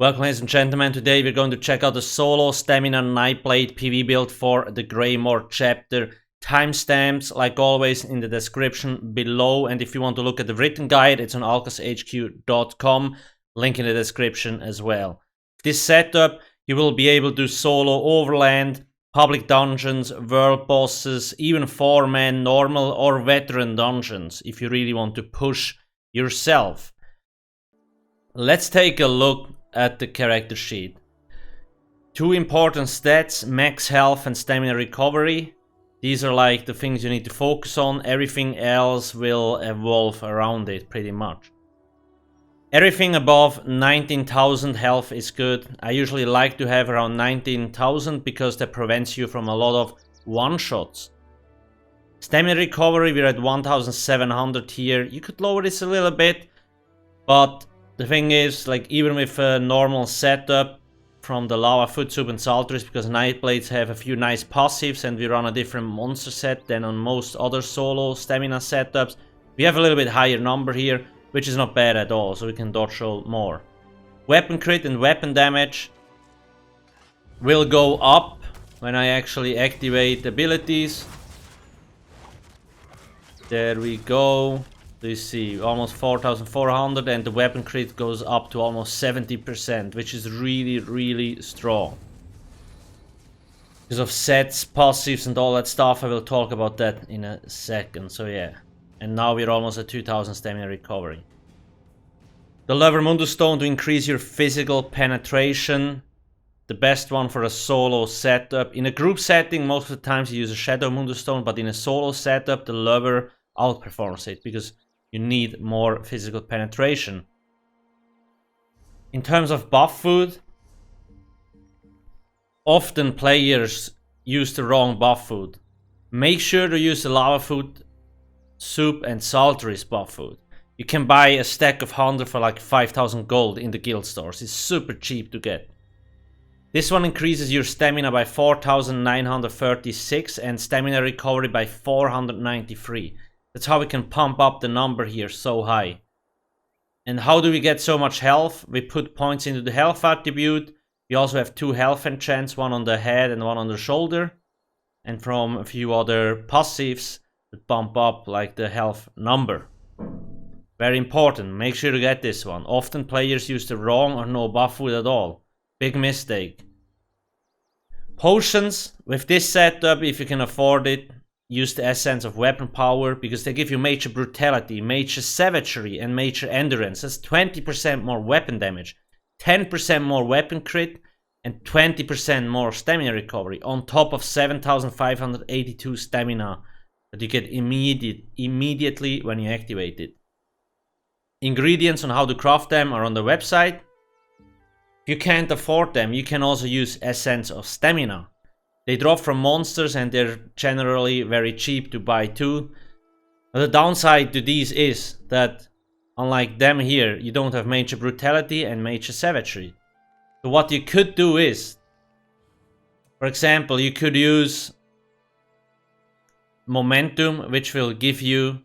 Welcome, ladies and gentlemen. Today we're going to check out the solo stamina Nightblade PvE build for the Greymore chapter. Timestamps, like always, in the description below. And if you want to look at the written guide, it's on alcasthq.com. Link in the description as well. This setup, you will be able to solo overland, public dungeons, world bosses, even 4-man normal or veteran dungeons if you really want to push yourself. Let's take a look at the character sheet. Two important stats: max health and stamina recovery. These are like the things you need to focus on. Everything else will evolve around it pretty much. Everything above 19,000 health is good. I usually like to have around 19,000 because that prevents you from a lot of one-shots. Stamina recovery, we're at 1,700 here. You could lower this a little bit, but the thing is, like, even with a normal setup from the Lava, Foot Soup and Salteries, because Nightblades have a few nice passives and we run a different monster set than on most other solo stamina setups, we have a little bit higher number here, which is not bad at all, so we can dodge roll more. Weapon crit and weapon damage will go up when I actually activate abilities. There we go. You see, almost 4,400, and the weapon crit goes up to almost 70%, which is really strong. Because of sets, passives and all that stuff, I will talk about that in a second, so yeah. And now we're almost at 2,000 stamina recovery. The Lever Mundus Stone to increase your physical penetration. The best one for a solo setup. In a group setting, most of the times you use a Shadow Mundus Stone, but in a solo setup, the Lever outperforms it, because you need more physical penetration. In terms of buff food, often players use the wrong buff food. Make sure to use the Lava Food Soup and Salteries buff food. You can buy a stack of 100 for like 5,000 gold in the guild stores. It's super cheap to get. This one increases your stamina by 4,936 and stamina recovery by 493. That's how we can pump up the number here so high. And how do we get so much health? We put points into the health attribute. We also have 2 health enchants, one on the head and one on the shoulder. And from a few other passives that bump up like the health number. Very important, make sure to get this one. Often players use the wrong or no buff food at all. Big mistake. Potions, with this setup, if you can afford it, use the Essence of Weapon Power, because they give you Major Brutality, Major Savagery and Major Endurance. That's 20% more weapon damage, 10% more weapon crit and 20% more stamina recovery, on top of 7,582 stamina that you get immediately when you activate it. Ingredients on how to craft them are on the website. If you can't afford them, you can also use Essence of Stamina. They drop from monsters and they're generally very cheap to buy too. But the downside to these is that, unlike them here, you don't have Major Brutality and Major Savagery. So what you could do is, for example, you could use Momentum, which will give you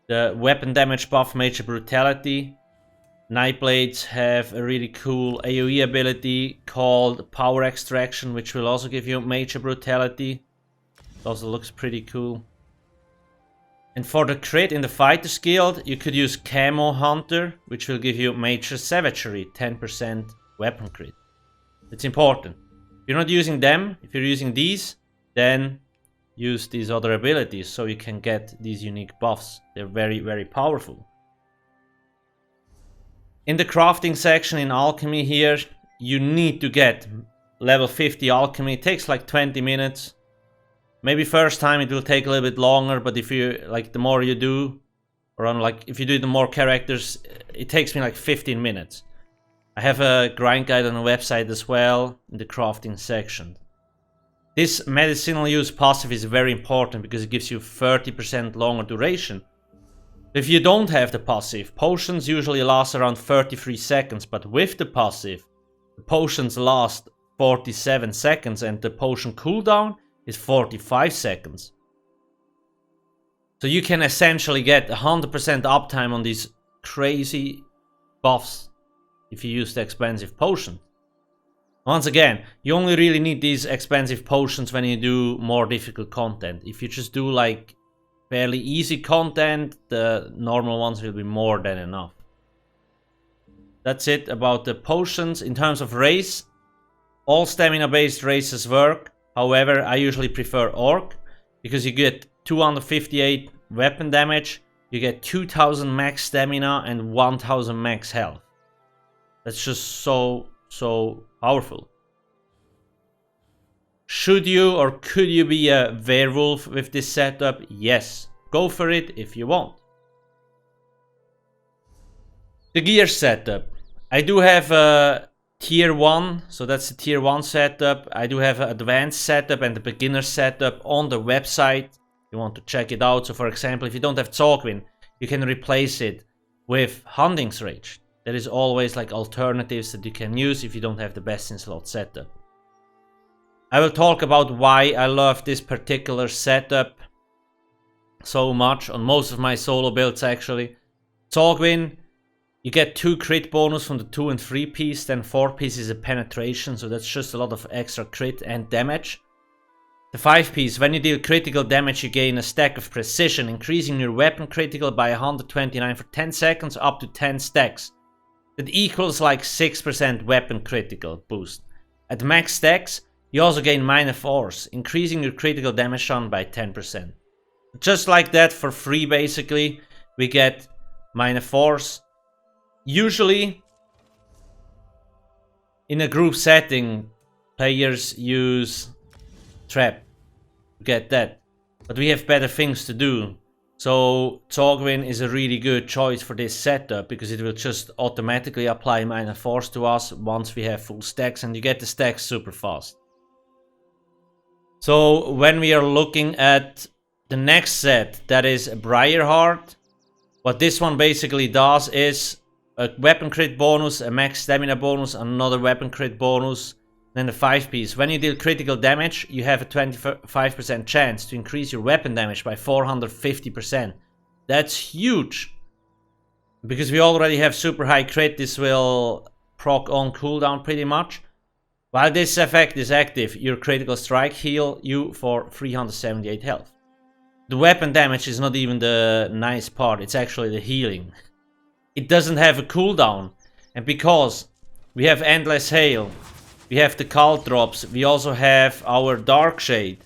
the weapon damage buff, Major Brutality. Nightblades have a really cool AoE ability called Power Extraction, which will also give you Major Brutality. It also looks pretty cool. And for the crit in the Fighter's Guild, you could use Camo Hunter, which will give you Major Savagery, 10% weapon crit. It's important. If you're not using them, if you're using these, then use these other abilities so you can get these unique buffs. They're very powerful. In the crafting section in alchemy here, you need to get level 50 alchemy. It takes like 20 minutes. Maybe first time it will take a little bit longer, but if you, like, the more you do, or on, like, if you do the more characters, it takes me like 15 minutes. I have a grind guide on the website as well in the crafting section. This medicinal use passive is very important because it gives you 30% longer duration. If you don't have the passive, potions usually last around 33 seconds, but with the passive, the potions last 47 seconds and the potion cooldown is 45 seconds. So you can essentially get 100% uptime on these crazy buffs if you use the expensive potion. Once again, you only really need these expensive potions when you do more difficult content. If you just do like fairly easy content, the normal ones will be more than enough. That's it about the potions. In terms of race, all stamina based races work. However, I usually prefer Orc because you get 258 weapon damage, you get 2000 max stamina and 1000 max health. That's just so powerful. Should you or could you be a werewolf with this setup? Yes, go for it if you want. The gear setup. I do have a tier 1, so that's the tier 1 setup. I do have an advanced setup and the beginner setup on the website. You want to check it out. So for example, if you don't have Zogwin, you can replace it with Hunting's Rage. There is always like alternatives that you can use if you don't have the best in slot setup. I will talk about why I love this particular setup so much on most of my solo builds actually. Zogwin, you get 2 crit bonus from the 2 and 3 piece, then 4 piece is a penetration, so that's just a lot of extra crit and damage. The 5 piece, when you deal critical damage you gain a stack of precision, increasing your weapon critical by 129 for 10 seconds up to 10 stacks. That equals like 6% weapon critical boost. At max stacks, you also gain minor force, increasing your critical damage on by 10%. Just like that for free basically, we get minor force. Usually, in a group setting, players use trap to get that. But we have better things to do. So Zogwin is a really good choice for this setup because it will just automatically apply minor force to us once we have full stacks, and you get the stacks super fast. So when we are looking at the next set, that is Briarheart, what this one basically does is a weapon crit bonus, a max stamina bonus, another weapon crit bonus, then the 5 piece. When you deal critical damage, you have a 25% chance to increase your weapon damage by 450%. That's huge. Because we already have super high crit, this will proc on cooldown pretty much. While this effect is active, your critical strike heal you for 378 health. The weapon damage is not even the nice part, it's actually the healing. It doesn't have a cooldown, and because we have Endless Hail, we have the Cult Drops, we also have our Dark Shade,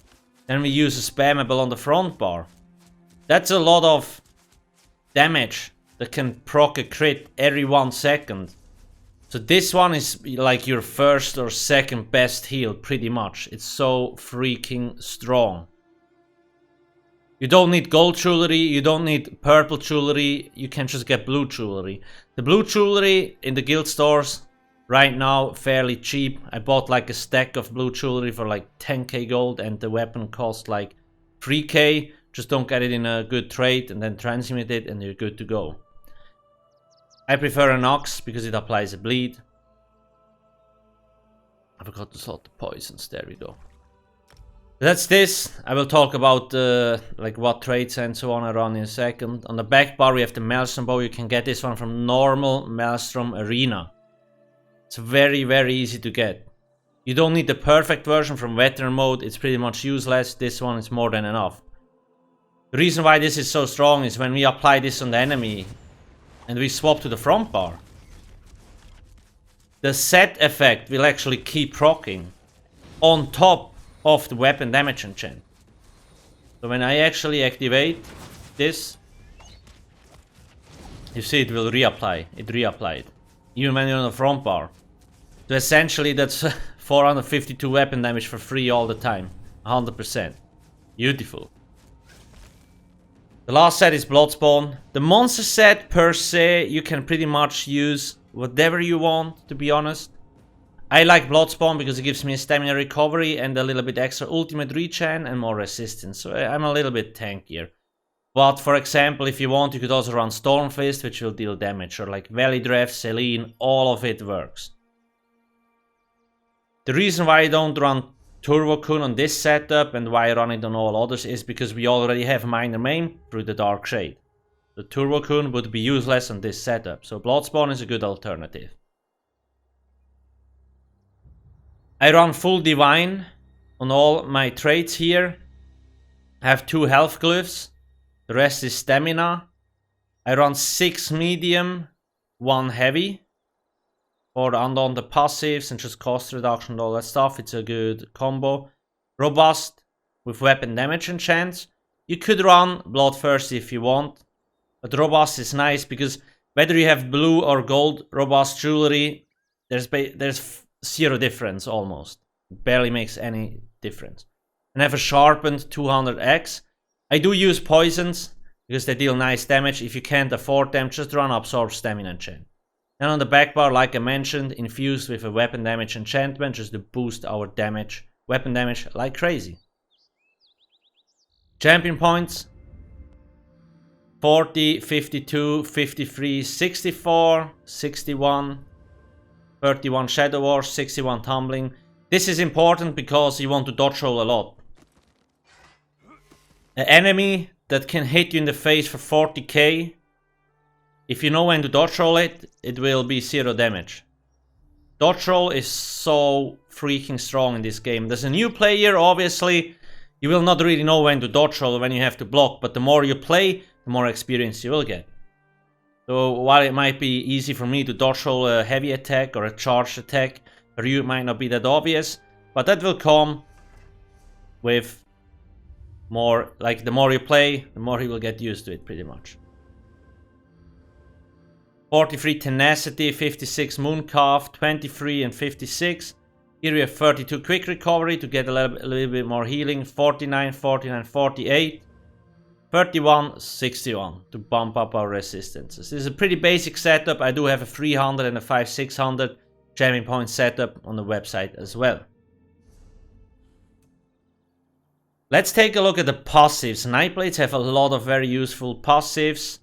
then we use a spammable on the front bar. That's a lot of damage that can proc a crit every 1 second. So this one is like your first or second best heal pretty much. It's so freaking strong. You don't need gold jewelry, you don't need purple jewelry, you can just get blue jewelry. The blue jewelry in the guild stores right now fairly cheap. I bought like a stack of blue jewelry for like 10k gold and the weapon cost like 3k. Just don't get it in a good trade and then transmute it and you're good to go. I prefer an Ox because it applies a bleed. I forgot to slot the poisons, there we go. That's this. I will talk about like what traits and so on I run in a second. On the back bar we have the Maelstrom bow. You can get this one from normal Maelstrom Arena. It's very easy to get. You don't need the perfect version from veteran mode, it's pretty much useless. This one is more than enough. The reason why this is so strong is when we apply this on the enemy and we swap to the front bar, the set effect will actually keep proccing on top of the weapon damage enchant. So when I actually activate this, you see it will reapply. It reapplied. Even when you're on the front bar. So essentially that's 452 weapon damage for free all the time. 100%. Beautiful. The last set is Bloodspawn. The monster set per se, you can pretty much use whatever you want, to be honest. I like Bloodspawn because it gives me a stamina recovery and a little bit extra ultimate regen and more resistance. So I'm a little bit tankier. But for example, if you want, you could also run Stormfist, which will deal damage. Or like Valley Dref, Selene, all of it works. The reason why I don't run Turbo-kun on this setup and why I run it on all others is because we already have minor main through the Dark Shade. The Turbo-kun would be useless on this setup, so Bloodspawn is a good alternative. I run full divine on all my traits here. I have 2 health glyphs. The rest is stamina. I run 6 medium, 1 heavy. For on the passives and just cost reduction and all that stuff. It's a good combo. Robust with weapon damage enchants. You could run Bloodthirsty if you want. But robust is nice because whether you have blue or gold robust jewelry, there's 0 difference almost. It barely makes any difference. And I have a sharpened 200x. I do use poisons because they deal nice damage. If you can't afford them, just run Absorb Stamina Enchant. And on the back bar, like I mentioned, infused with a weapon damage enchantment just to boost our damage, weapon damage like crazy. Champion points 40, 52, 53, 64, 61, 31 Shadow Wars, 61 Tumbling. This is important because you want to dodge roll a lot. An enemy that can hit you in the face for 40k, if you know when to dodge roll it, it will be 0 damage. Dodge roll is so freaking strong in this game. There's a new player, obviously, you will not really know when to dodge roll, when you have to block, but the more you play, the more experience you will get. So while it might be easy for me to dodge roll a heavy attack or a charged attack, for you it might not be that obvious, but that will come with more, like the more you play, the more you will get used to it pretty much. 43 Tenacity, 56 Mooncalf, 23 and 56. Here we have 32 Quick Recovery to get a little bit more healing, 49, 49, 48. 31, 61 to bump up our resistances. This is a pretty basic setup. I do have a 300 and a 5-600 champion point setup on the website as well. Let's take a look at the passives. Nightblades have a lot of very useful passives.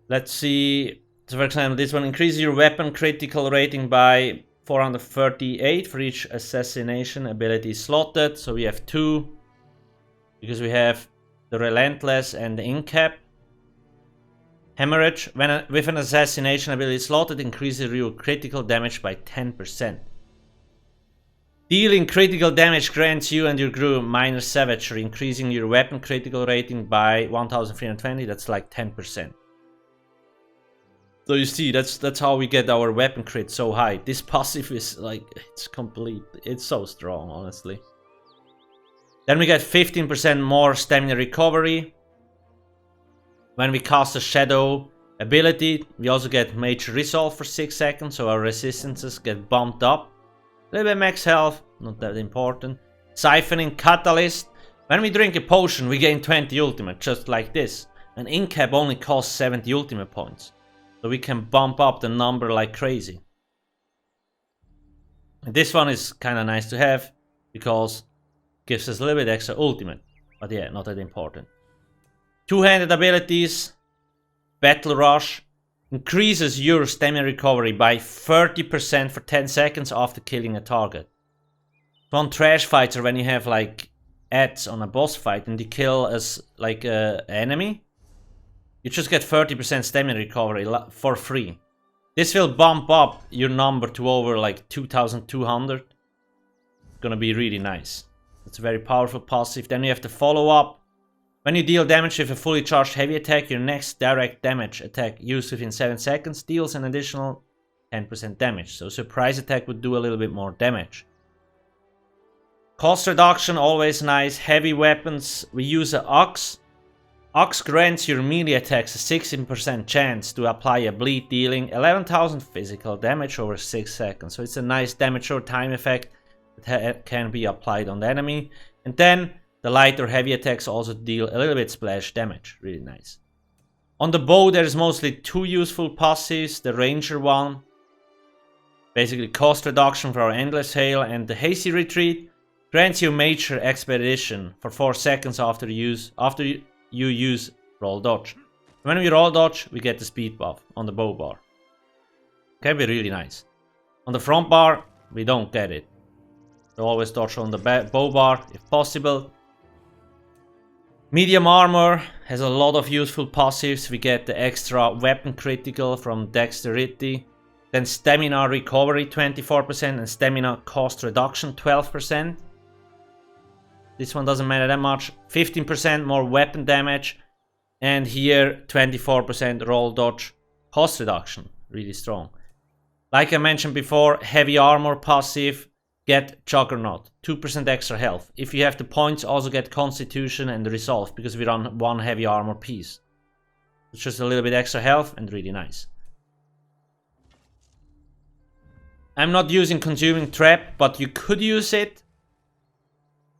Let's see. So for example, this one increases your weapon critical rating by 438 for each assassination ability slotted. So we have 2 because we have the Relentless and the Incap. Hemorrhage. With an assassination ability slotted, increases your critical damage by 10%. Dealing critical damage grants you and your crew minor savagery, increasing your weapon critical rating by 1320. That's like 10%. So you see, that's how we get our weapon crit so high. This passive is like, it's complete. It's so strong, honestly. Then we get 15% more stamina recovery. When we cast a shadow ability, we also get major resolve for 6 seconds, so our resistances get bumped up. A little bit max health, not that important. Siphoning Catalyst. When we drink a potion, we gain 20 ultimate, just like this. An Incap only costs 70 ultimate points. So we can bump up the number like crazy. And this one is kind of nice to have, because it gives us a little bit extra ultimate. But yeah, not that important. Two-handed abilities. Battle Rush. Increases your stamina recovery by 30% for 10 seconds after killing a target. So on trash fights, or when you have like ads on a boss fight and you kill as like an enemy, you just get 30% stamina recovery for free. This will bump up your number to over like 2200. It's gonna be really nice. It's a very powerful passive. Then you have the follow-up. When you deal damage with a fully charged heavy attack, your next direct damage attack used within 7 seconds deals an additional 10% damage. So surprise attack would do a little bit more damage. Cost reduction, always nice. Heavy weapons, we use an Axe. Axe grants your melee attacks a 16% chance to apply a bleed, dealing 11,000 physical damage over 6 seconds. So it's a nice damage or time effect that can be applied on the enemy. And then the light or heavy attacks also deal a little bit splash damage. Really nice. On the bow, there's mostly 2 useful passives. The Ranger one, basically cost reduction for our Endless Hail, and the Hasty Retreat grants you major expedition for 4 seconds after you use roll dodge. When we roll dodge, we get the speed buff on the bow bar. Can be really nice. On the front bar, we don't get it. So always dodge on the bow bar if possible. Medium armor has a lot of useful passives. We get the extra weapon critical from dexterity. Then stamina recovery 24% and stamina cost reduction 12%. This one doesn't matter that much. 15% more weapon damage. And here 24% roll dodge cost reduction. Really strong. Like I mentioned before, heavy armor passive. Get Juggernaut. 2% extra health. If you have the points, also get Constitution and Resolve. Because we run one heavy armor piece. It's just a little bit extra health and really nice. I'm not using Consuming Trap, but you could use it.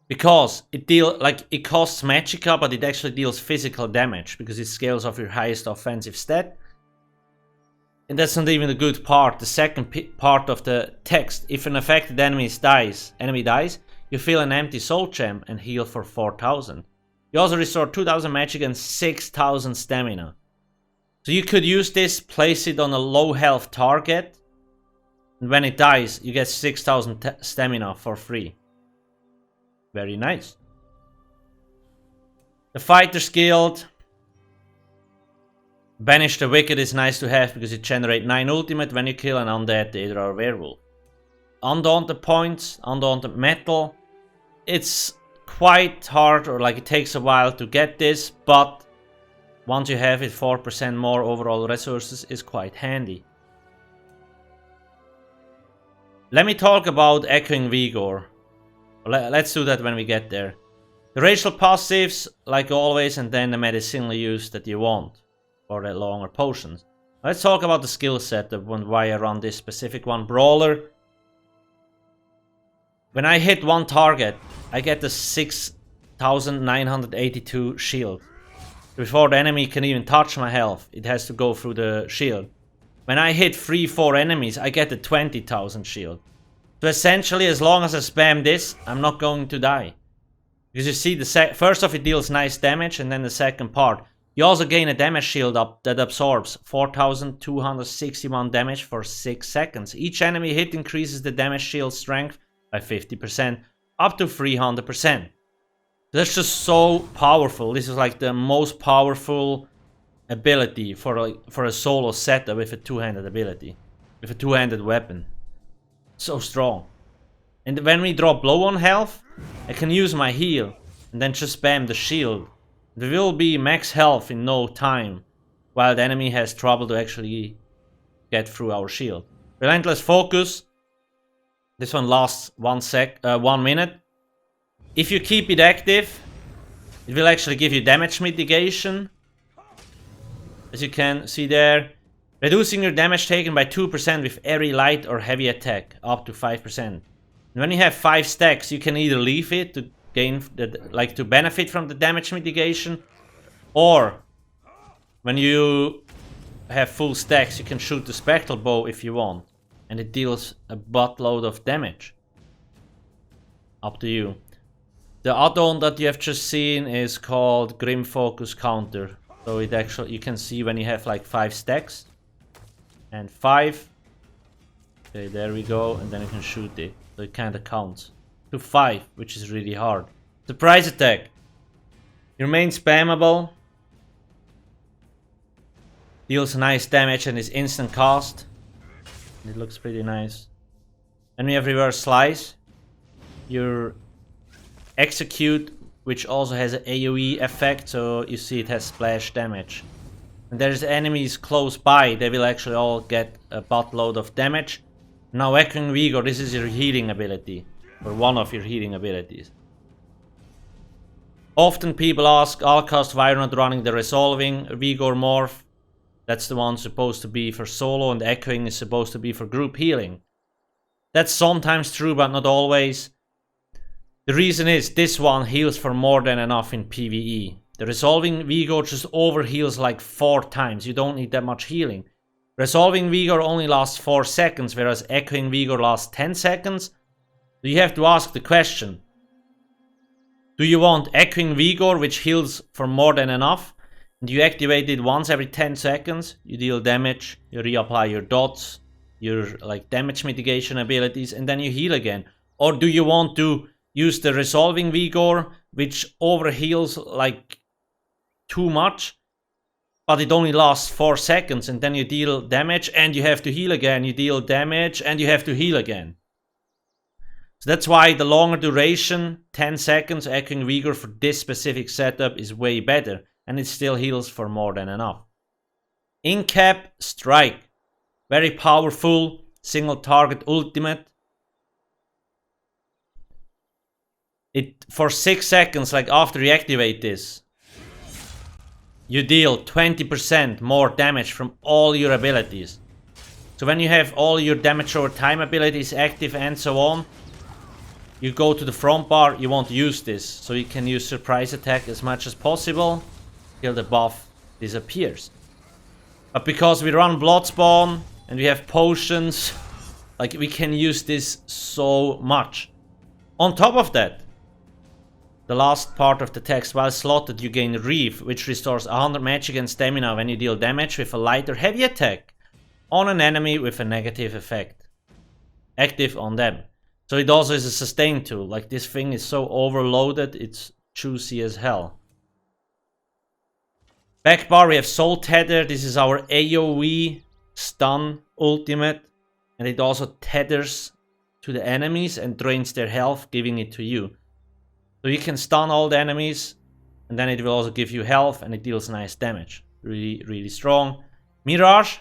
Because it costs Magicka, but it actually deals physical damage. Because it scales off your highest offensive stat. And that's not even the good part. The second part of the text. If an affected enemy dies, you fill an empty soul gem and heal for 4,000. You also restore 2,000 magic and 6,000 stamina. So you could use this, place it on a low health target. And when it dies, you get 6,000 stamina for free. Very nice. The Fighter's Guild. Banish the Wicked is nice to have because it generates 9 ultimate when you kill an undead, either or werewolf. Undaunted points, Undaunted metal. It's quite hard, or like it takes a while to get this, but once you have it, 4% more overall resources is quite handy. Let me talk about Echoing Vigor. Let's do that when we get there. The racial passives, like always, and then the medicinal use that you want. Or the longer potions. Let's talk about the skill set and why I run this specific one. Brawler. When I hit one target, I get the 6,982 shield. Before the enemy can even touch my health, it has to go through the shield. When I hit 3-4 enemies, I get the 20,000 shield. So essentially, as long as I spam this, I'm not going to die. Because you see, first off, it deals nice damage, and then the second part. You also gain a damage shield up that absorbs 4,261 damage for 6 seconds. Each enemy hit increases the damage shield strength by 50%, up to 300%. That's just so powerful. This is like the most powerful ability for a solo setup with a two-handed ability. With a two-handed weapon. So strong. And when we drop low on health, I can use my heal and then just spam the shield. There will be max health in no time, while the enemy has trouble to actually get through our shield. Relentless Focus. This one lasts 1 minute. If you keep it active, it will actually give you damage mitigation. As you can see there. Reducing your damage taken by 2% with every light or heavy attack, up to 5%. And when you have 5 stacks, you can either leave it to gain to benefit from the damage mitigation, or when you have full stacks, you can shoot the spectral bow if you want, and it deals a buttload of damage. Up to you. The add-on that you have just seen is called Grim Focus Counter. So it actually, you can see when you have like 5 stacks and 5. Okay, there we go, and then you can shoot it. So it kind of counts to 5, which is really hard. Surprise attack. Your main spammable. Deals nice damage and is instant cast. It looks pretty nice. And we have reverse slice. Your execute, which also has an AoE effect, so you see it has splash damage. And there's enemies close by, they will actually all get a buttload of damage. Now Echoing Vigor, this is your healing ability. Or one of your healing abilities. Often people ask Alcast why you're not running the Resolving Vigor morph. That's the one supposed to be for solo, and Echoing is supposed to be for group healing. That's sometimes true, but not always. The reason is this one heals for more than enough in PvE. The Resolving Vigor just overheals like 4 times. You don't need that much healing. Resolving Vigor only lasts 4 seconds, whereas Echoing Vigor lasts 10 seconds. So you have to ask the question. Do you want Echoing Vigor, which heals for more than enough? And you activate it once every 10 seconds. You deal damage, you reapply your dots, your damage mitigation abilities, and then you heal again. Or do you want to use the Resolving Vigor, which overheals like too much, but it only lasts 4 seconds, and then you deal damage and you have to heal again. You deal damage and you have to heal again. So that's why the longer duration, 10 seconds, Echoing Vigor for this specific setup is way better, and it still heals for more than enough. In-cap Strike, very powerful, single target ultimate. It for 6 seconds, like after you activate this, you deal 20% more damage from all your abilities. So when you have all your damage over time abilities active and so on, you go to the front bar, you want to use this. So you can use surprise attack as much as possible till the buff disappears. But because we run Bloodspawn and we have potions, like we can use this so much. On top of that, the last part of the text, while slotted you gain Reef, which restores 100 magic and stamina when you deal damage with a light or heavy attack on an enemy with a negative effect. Active on them. So it also is a sustain tool, like this thing is so overloaded, it's juicy as hell. Back bar we have Soul Tether, this is our AoE stun ultimate, and it also tethers to the enemies and drains their health, giving it to you. So you can stun all the enemies, and then it will also give you health, and it deals nice damage. Really, really strong. Mirage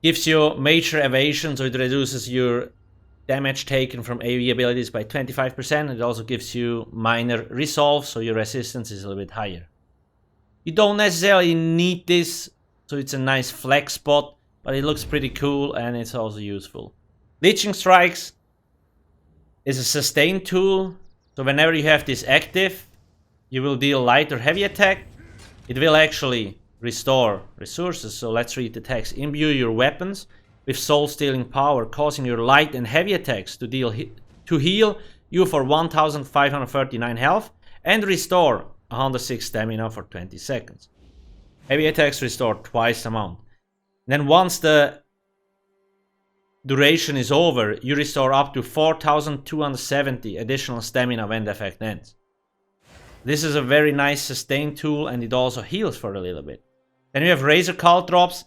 gives you major evasion, so it reduces your damage taken from AoE abilities by 25%. It also gives you minor resolve, so your resistance is a little bit higher. You don't necessarily need this, so it's a nice flex spot, but it looks pretty cool and it's also useful. Leeching Strikes is a sustain tool, so whenever you have this active, you will deal light or heavy attack. It will actually restore resources, so let's read the text. Imbue your weapons with soul stealing power, causing your light and heavy attacks to heal you for 1539 health and restore 106 stamina for 20 seconds. Heavy attacks restore twice the amount. Then once the duration is over, you restore up to 4270 additional stamina when the effect ends. This is a very nice sustain tool, and it also heals for a little bit. Then we have Razor Caltrops.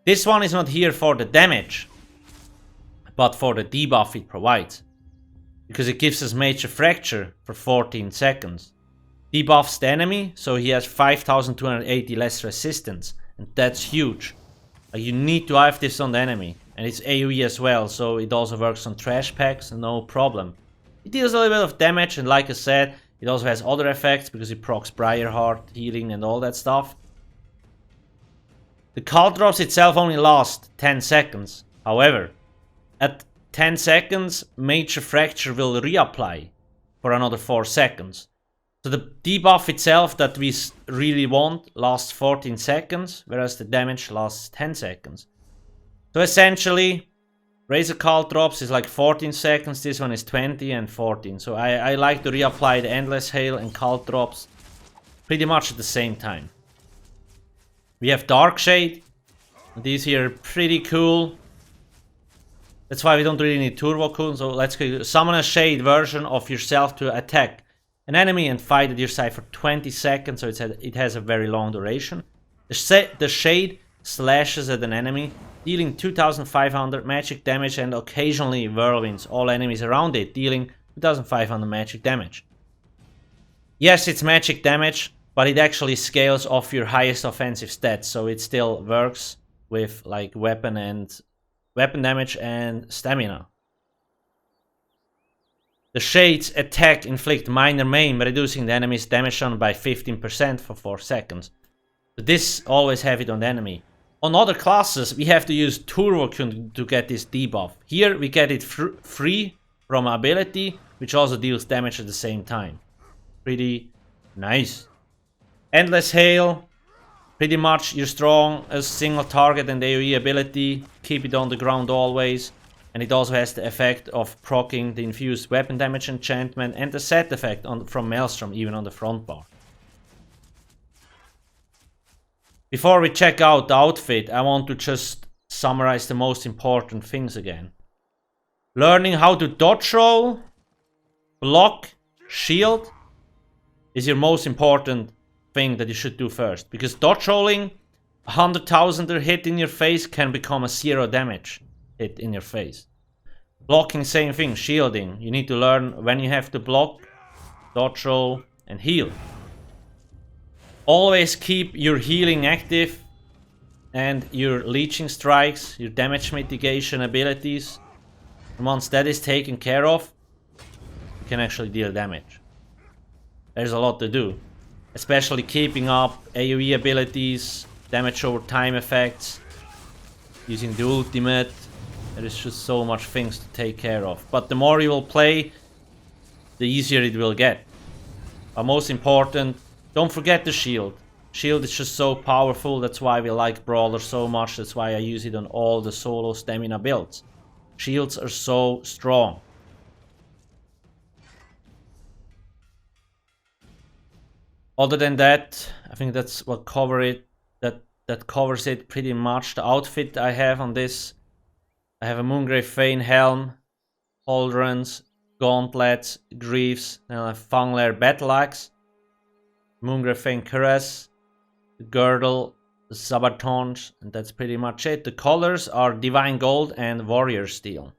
This one is not here for the damage, but for the debuff it provides, because it gives us Major Fracture for 14 seconds. Debuffs the enemy, so he has 5280 less resistance, and that's huge. You need to have this on the enemy, and it's AoE as well, so it also works on trash packs, no problem. It deals a little bit of damage, and like I said, it also has other effects because it procs Briarheart, healing and all that stuff. The Caltrops itself only last 10 seconds. However, at 10 seconds, Major Fracture will reapply for another 4 seconds. So the debuff itself that we really want lasts 14 seconds, whereas the damage lasts 10 seconds. So essentially, Razor Caltrops is like 14 seconds, this one is 20 and 14. So I like to reapply the Endless Hail and Caltrops pretty much at the same time. We have Dark Shade. These here are pretty cool. That's why we don't really need Turbo Kun. So let's go summon a Shade version of yourself to attack an enemy and fight at your side for 20 seconds. So it has a very long duration. The Shade slashes at an enemy, dealing 2500 magic damage, and occasionally whirlwinds all enemies around it, dealing 2500 magic damage. Yes, it's magic damage, but it actually scales off your highest offensive stats, so it still works with like weapon damage and stamina. The Shades attack inflict minor maim, reducing the enemy's damage done by 15% for 4 seconds. So this always have it on the enemy. On other classes, we have to use Turbo Kun to get this debuff. Here we get it free from ability, which also deals damage at the same time. Pretty nice. Endless Hail, pretty much your strong as single target and AoE ability. Keep it on the ground always. And it also has the effect of proccing the infused weapon damage enchantment and the set effect from Maelstrom even on the front bar. Before we check out the outfit, I want to just summarize the most important things again. Learning how to dodge roll, block, shield is your most important thing that you should do first. Because dodge rolling, 100,000er hit in your face can become a 0 damage hit in your face. Blocking, same thing. Shielding, you need to learn when you have to block, dodge roll, and heal. Always keep your healing active and your leeching strikes, your damage mitigation abilities. And once that is taken care of, you can actually deal damage. There's a lot to do, especially keeping up AoE abilities, damage over time effects, using the ultimate. There is just so much things to take care of. But the more you will play, the easier it will get. But most important, don't forget the shield. Shield is just so powerful, that's why we like Brawler so much, that's why I use it on all the solo stamina builds. Shields are so strong. Other than that, I think that's what that covers it pretty much. The outfit I have on this, I have a Moongrave Fane helm, pauldrons, gauntlets, greaves, and a Fanglair battle axe, Moongrave Fane cuirass, the girdle, the sabatons, and that's pretty much it. The colors are Divine Gold and Warrior Steel.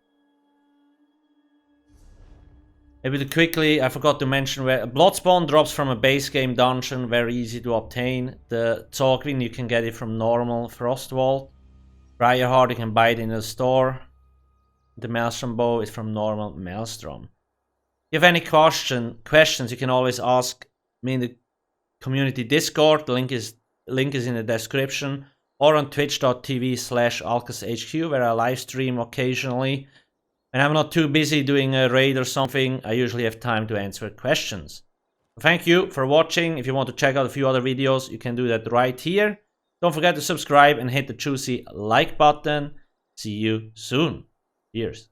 Maybe quickly, I forgot to mention where Bloodspawn drops from a base game dungeon, very easy to obtain. The Zorgwin, you can get it from normal Frostvault. Briarheart, you can buy it in the store. The Maelstrom Bow is from normal Maelstrom. If you have any questions, you can always ask me in the community Discord. The link is in the description, or on twitch.tv/alcasthq, where I live stream occasionally. When I'm not too busy doing a raid or something, I usually have time to answer questions. Thank you for watching. If you want to check out a few other videos, you can do that right here. Don't forget to subscribe and hit the juicy like button. See you soon. Cheers.